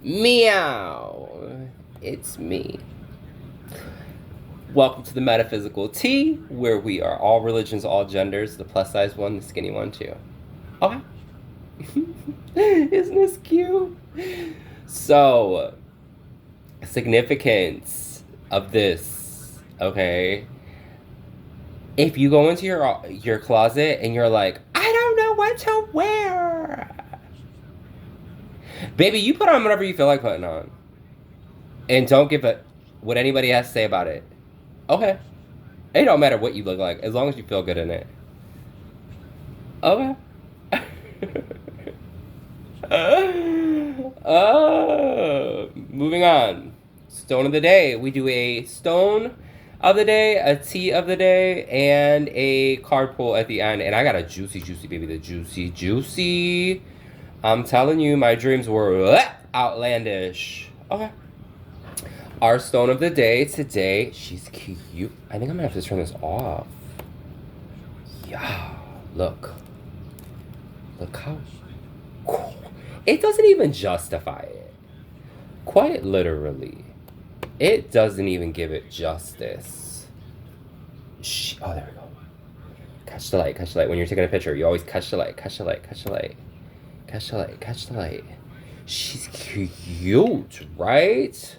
Meow. It's me. Welcome to the Metaphysical Tea, where we are all religions, all genders, the plus size one, the skinny one too. Okay. Isn't this cute? So, significance of this, okay? If you go into your closet and you're like, I don't know what to wear. Baby, you put on whatever you feel like putting on. And don't give a what anybody has to say about it. Okay. It don't matter what you look like, as long as you feel good in it. Okay. Moving on. Stone of the day. We do a stone of the day, a tea of the day, and a card pull at the end. And I got a juicy, baby. The juicy, juicy. I'm telling you, my dreams were outlandish. Okay. Our stone of the day today. She's cute. I think I'm gonna have to turn this off. Yeah. Look. Look how cool. It doesn't even justify it. Quite literally. It doesn't even give it justice. Oh, there we go. Catch the light, catch the light. When you're taking a picture, you always catch the light, catch the light, catch the light. Catch the light, catch the light. She's cute, right?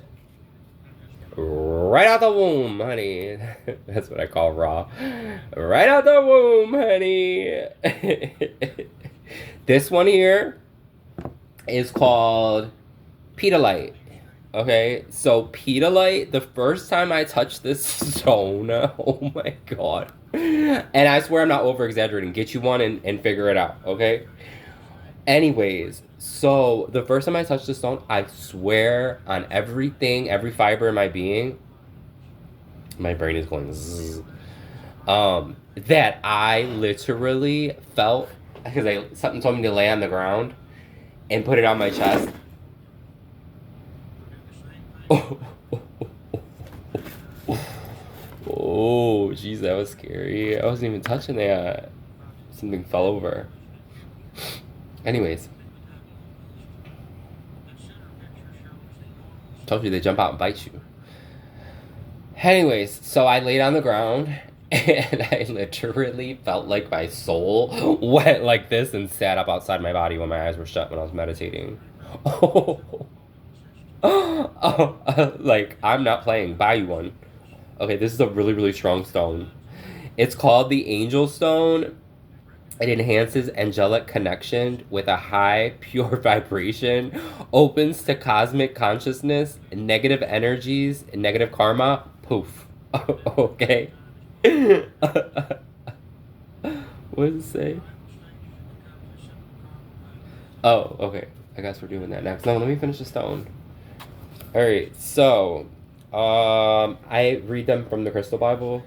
Right out the womb, honey. That's what I call raw. Right out the womb, honey. This one here is called Pedalite. Okay, so Pedalite, the first time I touched this stone, oh my god. And I swear I'm not over exaggerating. Get you one and figure it out, okay? Anyways, so the first time I touched the stone, I swear on everything, every fiber in my being, my brain is going zzz, that I literally felt, because something told me to lay on the ground and put it on my chest. Oh, jeez, that was scary. I wasn't even touching that. Something fell over. Anyways, told you they jump out and bite you. Anyways, so I laid on the ground and I literally felt like my soul went like this and sat up outside my body when my eyes were shut when I was meditating. Oh, like I'm not playing. Buy you one. Okay, this is a really, really strong stone. It's called the Angel Stone. It enhances angelic connection with a high, pure vibration, opens to cosmic consciousness, negative energies, negative karma. Poof. Okay. What does it say? Oh, okay. I guess we're doing that next. No, let me finish the stone. All right. So, I read them from the Crystal Bible.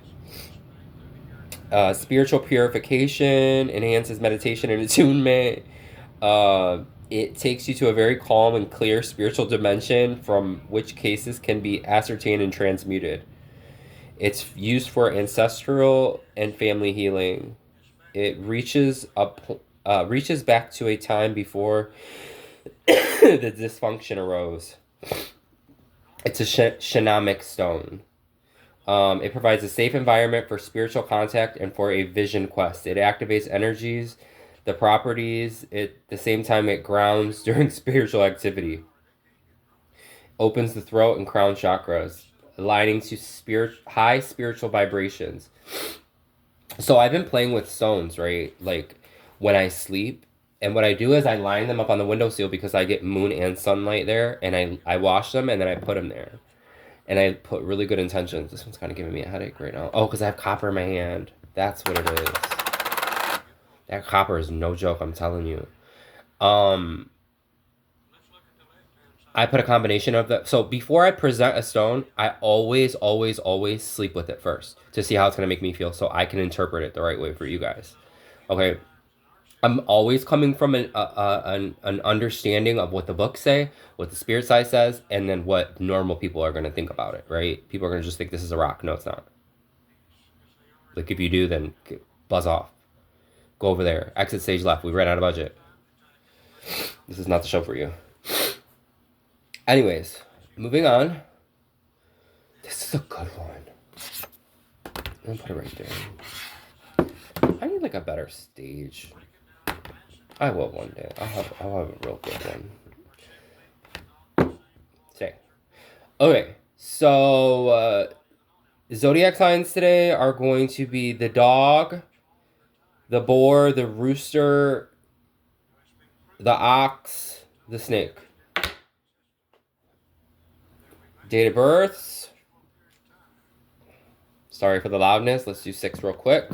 Spiritual purification, enhances meditation and attunement. It takes you to a very calm and clear spiritual dimension from which cases can be ascertained and transmuted. It's used for ancestral and family healing. It reaches back to a time before the dysfunction arose. It's a shamanic stone. It provides a safe environment for spiritual contact and for a vision quest. It activates energies, the properties. At the same time, it grounds during spiritual activity. Opens the throat and crown chakras, aligning to high spiritual vibrations. So I've been playing with stones, right? Like when I sleep. And what I do is I line them up on the windowsill because I get moon and sunlight there. And I wash them and then I put them there. And I put really good intentions. This one's kind of giving me a headache right now. Oh, because I have copper in my hand. That's what it is. That copper is no joke, I'm telling you. Um, I put a combination of the. So before I present a stone, I always, always, always sleep with it first to see how it's going to make me feel so I can interpret it the right way for you guys. Okay. I'm always coming from an understanding of what the books say, what the spirit side says, and then what normal people are going to think about it, right? People are going to just think this is a rock. No, it's not. Like, if you do, then buzz off. Go over there. Exit stage left. We ran out of budget. This is not the show for you. Anyways, moving on. This is a good one. I'm gonna put it right there. I need like a better stage. I will one day. I'll have a real good one. Say. Okay, so zodiac signs today are going to be the dog, the boar, the rooster, the ox, the snake. Date of births. Sorry for the loudness. Let's do 6 real quick.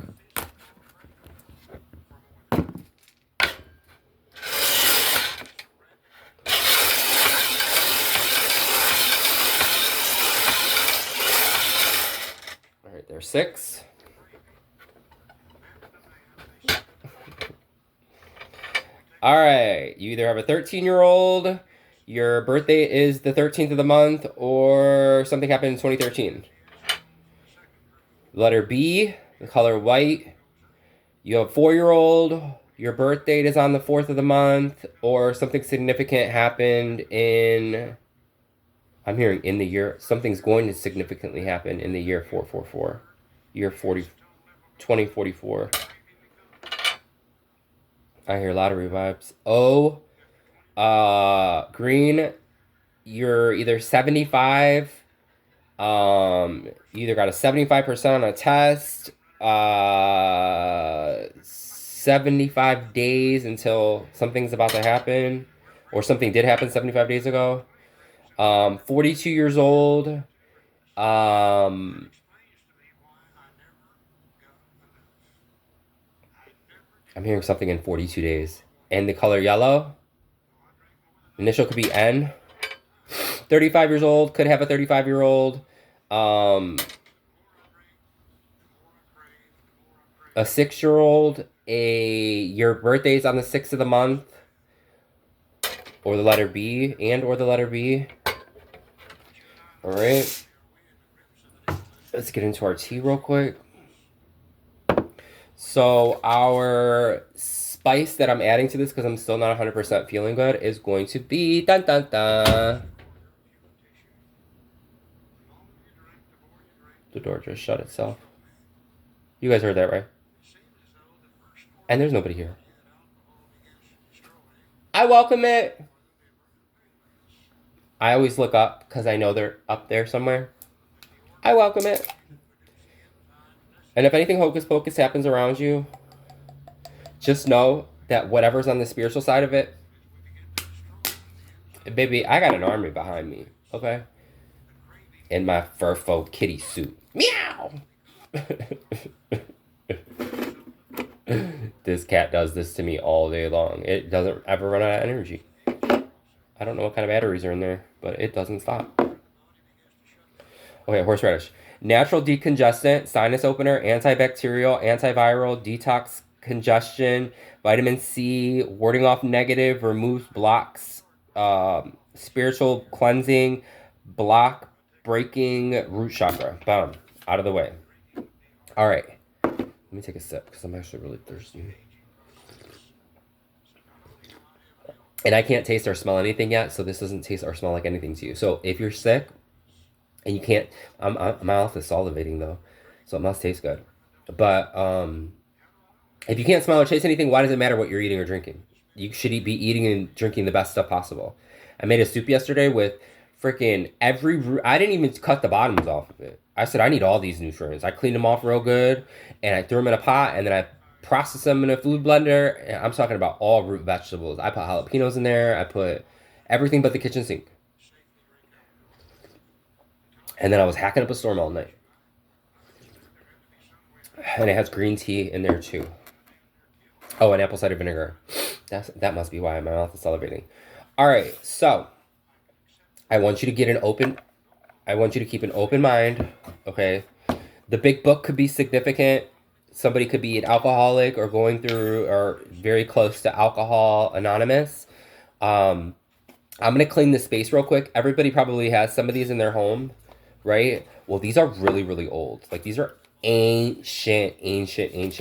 All right, there's 6. All right, you either have a 13-year-old, your birthday is the 13th of the month, or something happened in 2013. Letter B, the color white. You have a 4-year-old, your birth date is on the 4th of the month, or something significant happened in, I'm hearing in the year, something's going to significantly happen in the year 444, year 2044. I hear lottery vibes. O, green, you're either 75, you either got a 75% on a test, 75 days until something's about to happen, or something did happen 75 days ago. 42 years old. I'm hearing something in 42 days. And the color yellow. Initial could be N. 35 years old, could have a 35-year-old. A 6-year-old. Your birthday's on the 6th of the month. Or the letter B, or the letter B. All right. Let's get into our tea real quick. So our spice that I'm adding to this, because I'm still not 100% feeling good, is going to be dun dun dun. The door just shut itself. You guys heard that, right? And there's nobody here. I welcome it. I always look up because I know they're up there somewhere. I welcome it. And if anything hocus pocus happens around you, just know that whatever's on the spiritual side of it, baby, I got an army behind me, okay? In my fur faux kitty suit. Meow! This cat does this to me all day long. It doesn't ever run out of energy. I don't know what kind of batteries are in there, but it doesn't stop. Okay, horseradish. Natural decongestant, sinus opener, antibacterial, antiviral, detox congestion, vitamin C, warding off negative, removes blocks, spiritual cleansing, block breaking, root chakra. Boom. Out of the way. All right. Let me take a sip because I'm actually really thirsty. And I can't taste or smell anything yet, so this doesn't taste or smell like anything to you. So if you're sick and you can't, my mouth is salivating though, so it must taste good. But if you can't smell or taste anything, why does it matter what you're eating or drinking? You should be eating and drinking the best stuff possible. I made a soup yesterday with freaking every root. I didn't even cut the bottoms off of it. I said I need all these nutrients. I cleaned them off real good, and I threw them in a pot, and then I processed them in a food blender. And I'm talking about all root vegetables. I put jalapenos in there. I put everything but the kitchen sink. And then I was hacking up a storm all night. And it has green tea in there too. Oh, and apple cider vinegar. That must be why my mouth is salivating. All right, so I want you to keep an open mind, okay? The big book could be significant. Somebody could be an alcoholic or going through or very close to Alcohol Anonymous. I'm going to clean the space real quick. Everybody probably has some of these in their home, right? Well, these are really, really old. Like, these are ancient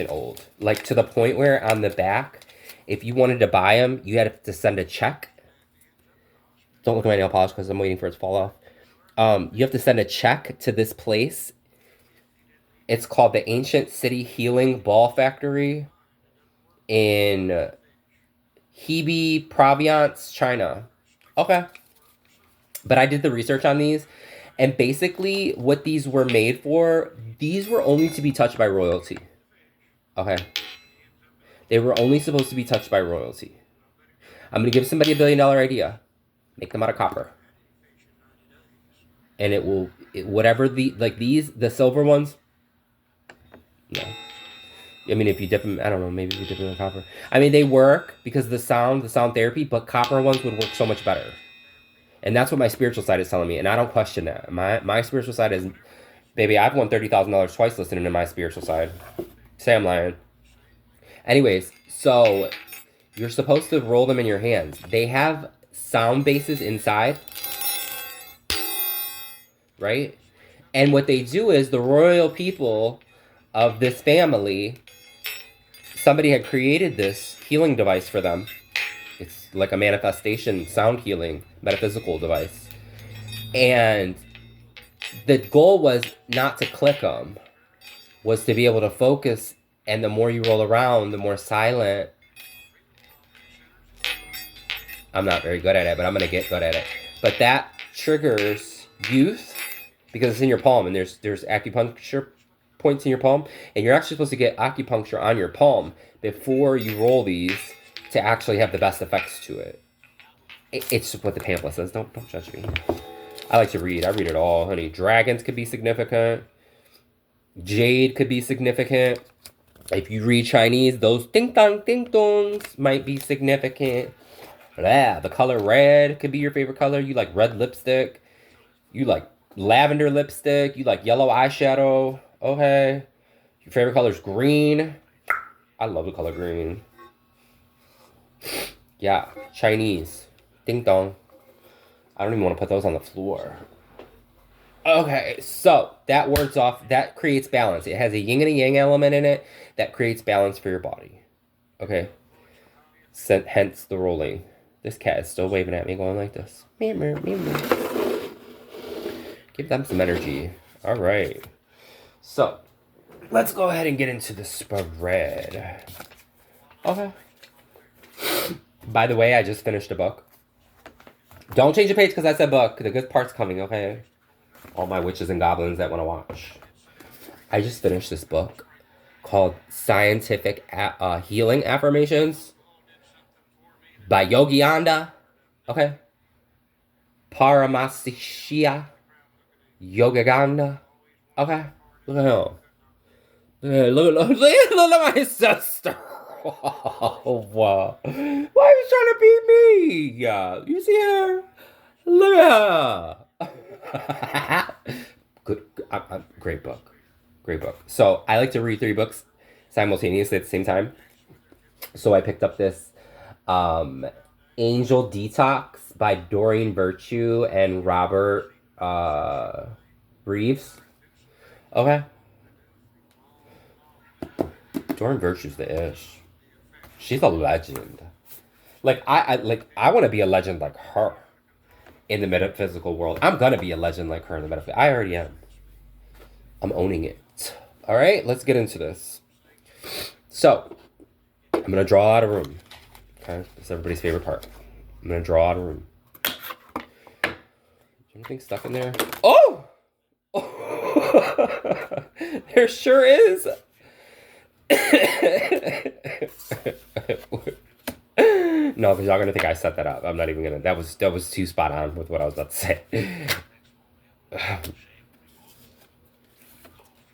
old. Like, to the point where on the back, if you wanted to buy them, you had to send a check. Don't look at my nail polish because I'm waiting for it to fall off. You have to send a check to this place. It's called the Ancient City Healing Ball Factory in Hebei Province, China. Okay. But I did the research on these, and basically, what these were made for, these were only to be touched by royalty. Okay. They were only supposed to be touched by royalty. I'm going to give somebody $1 billion idea. Make them out of copper. And it will, whatever like these, the silver ones, no. I mean, if you dip them, I don't know, maybe if you dip them in copper. I mean, they work because of the sound therapy, but copper ones would work so much better. And that's what my spiritual side is telling me. And I don't question that. My spiritual side is, baby, I've won $30,000 twice listening to my spiritual side. Say I'm lying. Anyways, so you're supposed to roll them in your hands. They have sound bases inside, right? And what they do is the royal people of this family, somebody had created this healing device for them. It's like a manifestation sound healing metaphysical device. And the goal was not to click them, was to be able to focus. And the more you roll around, the more silent. I'm not very good at it, but I'm going to get good at it. But that triggers youth because it's in your palm, and there's acupuncture points in your palm, and you're actually supposed to get acupuncture on your palm before you roll these to actually have the best effects to it. It's what the pamphlet says. Don't judge me. I like to read. I read it all, honey. Dragons could be significant. Jade could be significant. If you read Chinese, those ding dongs might be significant. Yeah, the color red could be your favorite color. You like red lipstick. You like lavender lipstick. You like yellow eyeshadow. Okay. Your favorite color is green. I love the color green. Yeah, Chinese. Ding dong. I don't even want to put those on the floor. Okay, so that words off, that creates balance. It has a yin and a yang element in it that creates balance for your body. Okay. Hence the rolling. This cat is still waving at me going like this. Give them some energy. All right. So, let's go ahead and get into the spread. Okay. By the way, I just finished a book. Don't change the page because I said book. The good part's coming, okay? All my witches and goblins that want to watch. I just finished this book called Scientific Healing Affirmations by Yogananda. Okay. Paramasishya Yogananda. Okay. Look at him. Look at my sister. Oh, wow. Why are you trying to beat me? You see her? Look at her. Good. Great book. Great book. So I like to read 3 books simultaneously at the same time. So I picked up this Angel Detox by Doreen Virtue and Robert Reeves. Okay. Doreen Virtue's the ish. She's a legend. Like I want to be a legend like her in the metaphysical world. I'm gonna be a legend like her in the metaphysical. I already am. I'm owning it. All right, let's get into this. So I'm gonna draw out a room. Okay, it's everybody's favorite part. I'm gonna draw out a room. Anything stuck in there? Oh! There sure is. No, because y'all gonna think I set that up. I'm not even gonna. That was too spot on with what I was about to say.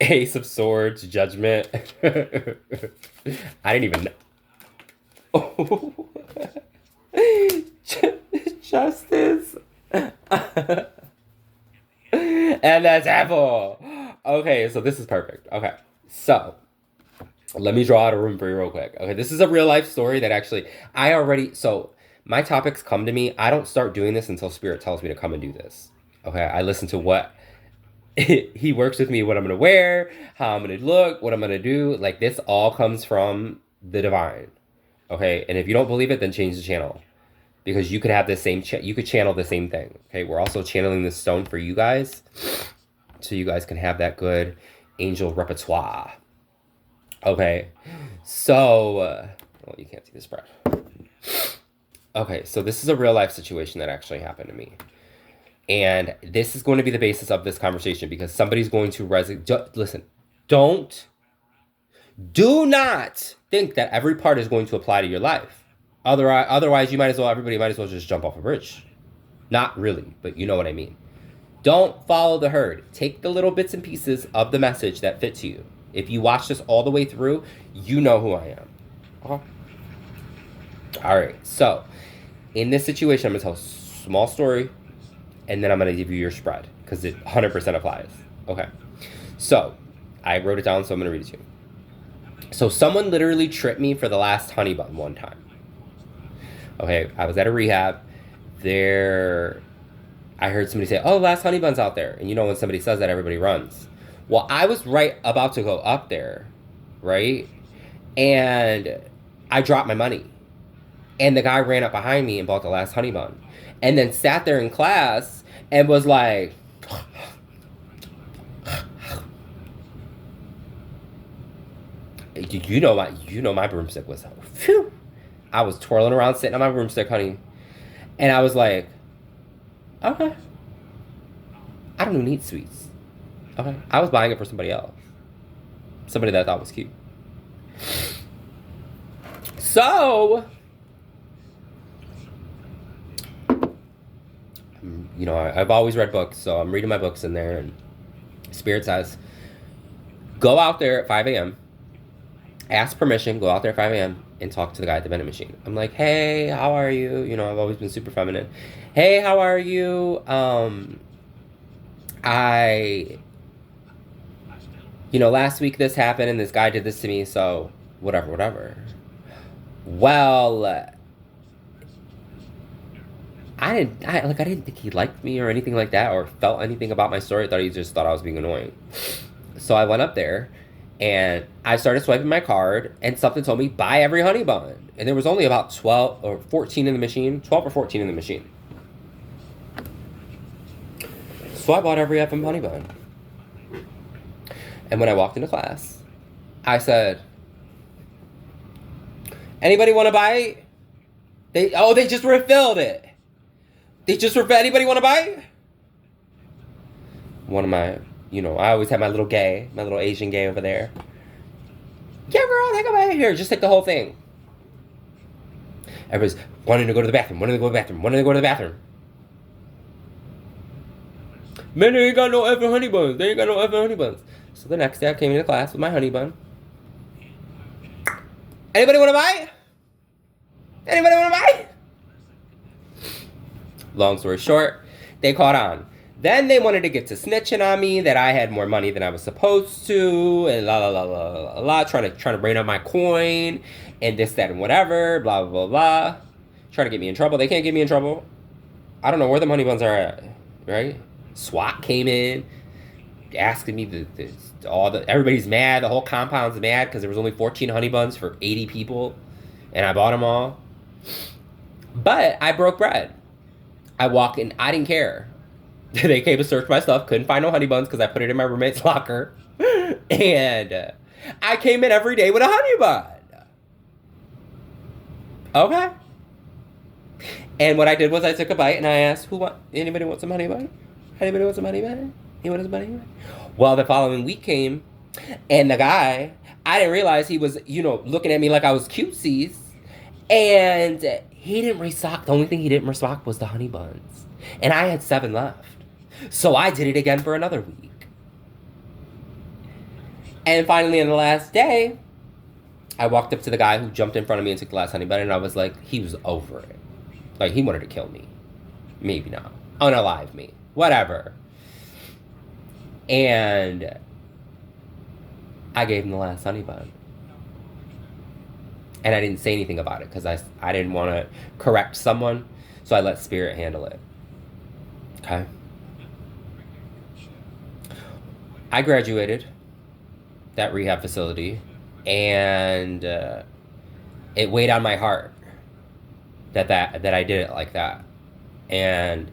Ace of Swords, Judgment. I didn't even know. Oh. Justice. And that's Apple. Okay, so this is perfect. Okay, so let me draw out a room for you real quick. Okay, this is a real life story that actually so my topics come to me. I don't start doing this until Spirit tells me to come and do this. Okay, I listen to what he works with me, what I'm going to wear, how I'm going to look, what I'm going to do. Like this all comes from the divine. Okay, and if you don't believe it, then change the channel. because you could have the same, you could channel the same thing. Okay, we're also channeling this stone for you guys, so you guys can have that good angel repertoire. Okay, so, well, you can't see the spread. Okay, so this is a real life situation that actually happened to me. And this is going to be the basis of this conversation because somebody's going to listen, do not think that every part is going to apply to your life. Otherwise, everybody might as well just jump off a bridge. Not really, but you know what I mean. Don't follow the herd. Take the little bits and pieces of the message that fit to you. If you watch this all the way through, you know who I am. Uh-huh. All right, so in this situation, I'm going to tell a small story, and then I'm going to give you your spread, because it 100% applies. Okay, so I wrote it down, so I'm going to read it to you. So someone literally tripped me for the last honey bun one time. Okay, I was at a rehab. I heard somebody say, oh, last honey bun's out there. And you know when somebody says that, everybody runs. Well, I was right about to go up there, right? And I dropped my money. And the guy ran up behind me and bought the last honey bun. And then sat there in class and was like, you know my broomstick was, phew. I was twirling around sitting on my broomstick, honey. And I was like, okay. I don't need sweets. Okay. I was buying it for somebody else. Somebody that I thought was cute. So, you know, I've always read books, so I'm reading my books in there, and Spirit says, go out there at 5 a.m., ask permission, go out there at 5 a.m., and talk to the guy at the vending machine. I'm like, hey, how are you? You know, I've always been super feminine. Hey, how are you? Last week this happened, and this guy did this to me, so whatever. Well, I didn't think he liked me or anything like that, or felt anything about my story. I thought he just thought I was being annoying. So I went up there, and I started swiping my card, and something told me, buy every honey bun. And there was only about 12 or 14 in the machine. 12 or 14 in the machine. So I bought every effing honey bun. And when I walked into class, I said, anybody want to buy it? They just refilled it. Anybody want to buy it? One of my, I always have my little Asian gay over there. Yeah, girl, take it right here. Just take the whole thing. Everybody's wanting to go to the bathroom. Man, they ain't got no effing honey buns. So the next day I came into class with my honey bun. Anybody want to buy it? Long story short, they caught on. Then they wanted to get to snitching on me that I had more money than I was supposed to, and trying to bring up my coin, and this, that, and whatever, blah, blah, blah, blah. Trying to get me in trouble. They can't get me in trouble. I don't know where the honey buns are at, right? SWAT came in, asking me everybody's mad. The whole compound's mad because there was only 14 honey buns for 80 people, and I bought them all. But I broke bread. I walk in. I didn't care. They came to search my stuff. Couldn't find no honey buns because I put it in my roommate's locker. And I came in every day with a honey bun. Okay. And what I did was I took a bite and I asked, anybody want some honey bun? Anybody want some honey bun? Well, the following week came, and the guy, I didn't realize he was, looking at me like I was cutesies. And he didn't restock. The only thing he didn't restock was the honey buns. And I had 7 left. So I did it again for another week. And finally, on the last day, I walked up to the guy who jumped in front of me and took the last honey bun, and I was like, he was over it. Like, he wanted to kill me. Maybe not. Unalive me. Whatever. And I gave him the last honey bun. And I didn't say anything about it because I didn't want to correct someone, so I let Spirit handle it. Okay? I graduated that rehab facility, and it weighed on my heart. that I did it like that. And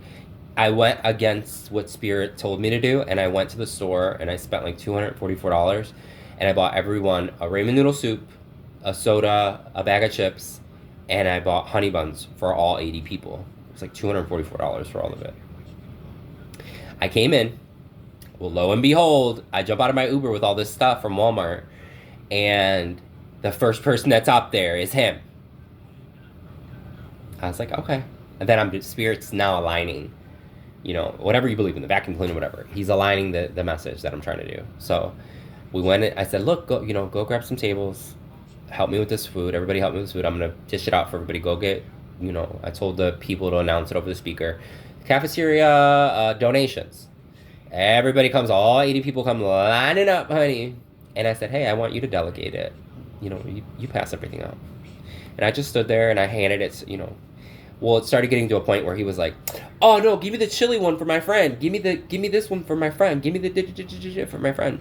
I went against what Spirit told me to do, and I went to the store and I spent like $244, and I bought everyone a ramen noodle soup, a soda, a bag of chips, and I bought honey buns for all 80 people. It was like $244 for all of it. I came in. Well, lo and behold, I jump out of my Uber with all this stuff from Walmart, and the first person that's up there is him. I was like, okay. And then Spirit's now aligning, you know, whatever you believe in, the vacuum cleaner, whatever. He's aligning the message that I'm trying to do. So we went in, I said, look, go grab some tables. Help me with this food. Everybody help me with this food. I'm going to dish it out for everybody. Go get, you know, I told the people to announce it over the speaker. Cafeteria donations. Everybody comes, all 80 people come lining up, honey. And I said, hey, I want you to delegate it. You know, you pass everything out. And I just stood there and I handed it, you know. Well, it started getting to a point where he was like, oh no, give me the chili one for my friend. Give me this one for my friend. Give me the for my friend.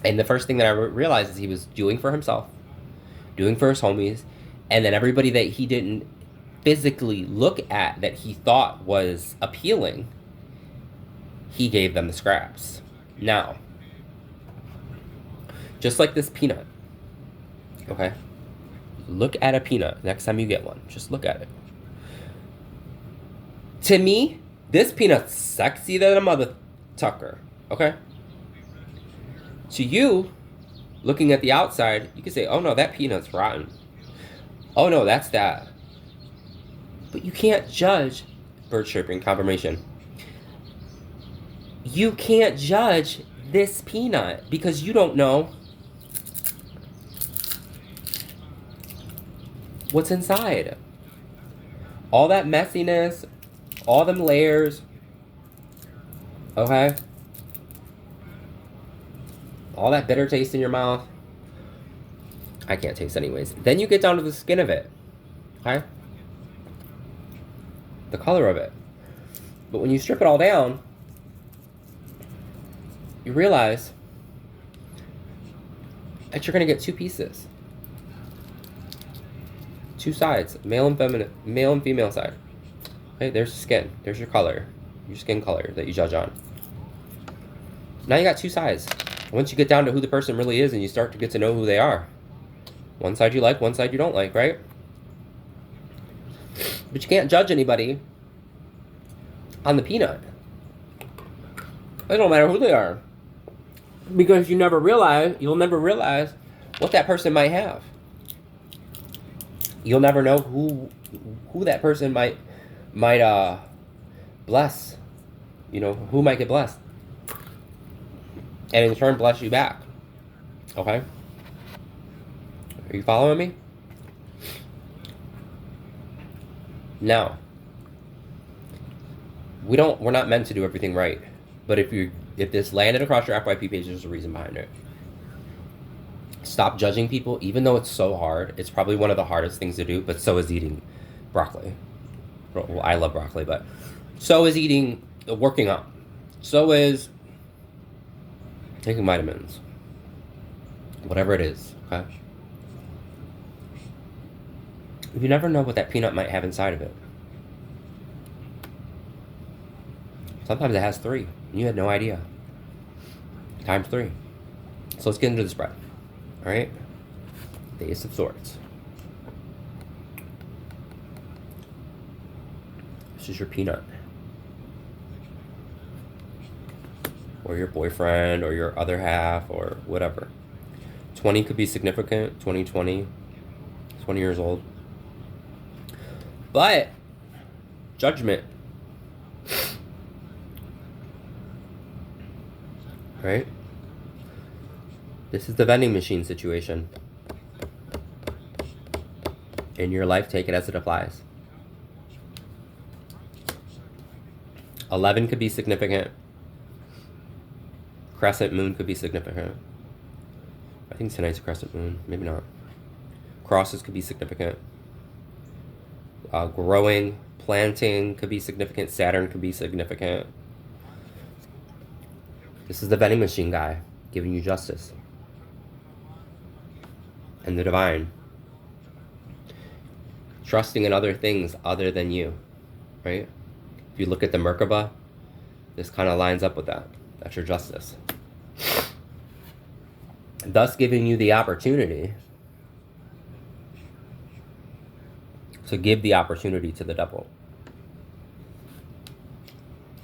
And the first thing that I realized is he was doing for himself, doing for his homies, and then everybody that he didn't physically look at that he thought was appealing, he gave them the scraps. Now, just like this peanut, okay? Look at a peanut next time you get one. Just look at it. To me, this peanut's sexier than a mother tucker, okay? To you, looking at the outside, you can say, oh no, that peanut's rotten. Oh no, that's that. But you can't judge, bird chirping, confirmation. You can't judge this peanut because you don't know what's inside. All that messiness, all them layers, okay? All that bitter taste in your mouth. I can't taste anyways. Then you get down to the skin of it, okay? The color of it. But when you strip it all down, you realize that you're gonna get two pieces. Two sides, male and female side. Okay, there's the skin. There's your color, your skin color that you judge on. Now you got two sides. Once you get down to who the person really is and you start to get to know who they are. One side you like, one side you don't like, right? But you can't judge anybody on the peanut. It don't matter who they are. Because you'll never realize what that person might have. You'll never know who that person might bless. You know, who might get blessed. And in turn bless you back. Okay? Are you following me? Now, we're not meant to do everything right. But if this landed across your FYP page, there's a reason behind it. Stop judging people, even though it's so hard. It's probably one of the hardest things to do, but so is eating broccoli. Well, I love broccoli, but so is working out. So is taking vitamins. Whatever it is, okay? You never know what that peanut might have inside of it. Sometimes it has 3. And you had no idea. Times 3. So let's get into the spread. Alright? The Ace of Swords. This is your peanut. Or your boyfriend, or your other half, or whatever. 20 could be significant. 20, 20 years old. But, judgment. Right? This is the vending machine situation. In your life, take it as it applies. 11 could be significant. Crescent moon could be significant. I think tonight's a crescent moon. Maybe not. Crosses could be significant. Growing, planting could be significant. Saturn could be significant. This is the vending machine guy giving you justice. And the divine. Trusting in other things other than you, right? If you look at the Merkaba, this kind of lines up with that. That's your justice. Thus giving you the opportunity to give the opportunity to the devil,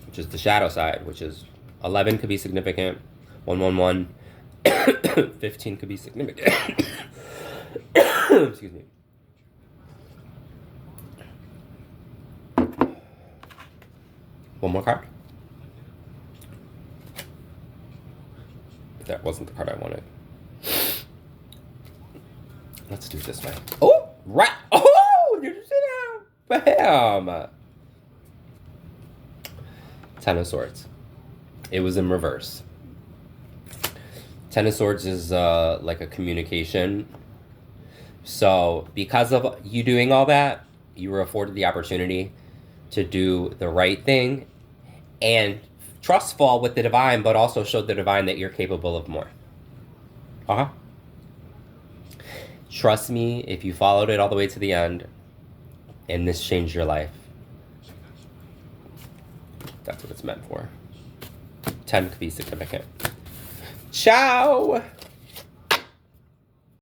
which is the shadow side, which is 11 could be significant, 111, 15 could be significant. Excuse me. One more card. That wasn't the card I wanted. Let's do it this way. Oh, right. Oh, did you see that? Bam. 10 of Swords. It was in reverse. 10 of Swords is like a communication. So because of you doing all that, you were afforded the opportunity to do the right thing and trustful with the divine, but also showed the divine that you're capable of more. Trust me, if you followed it all the way to the end, and this changed your life, that's what it's meant for. 10 could be significant. Ciao!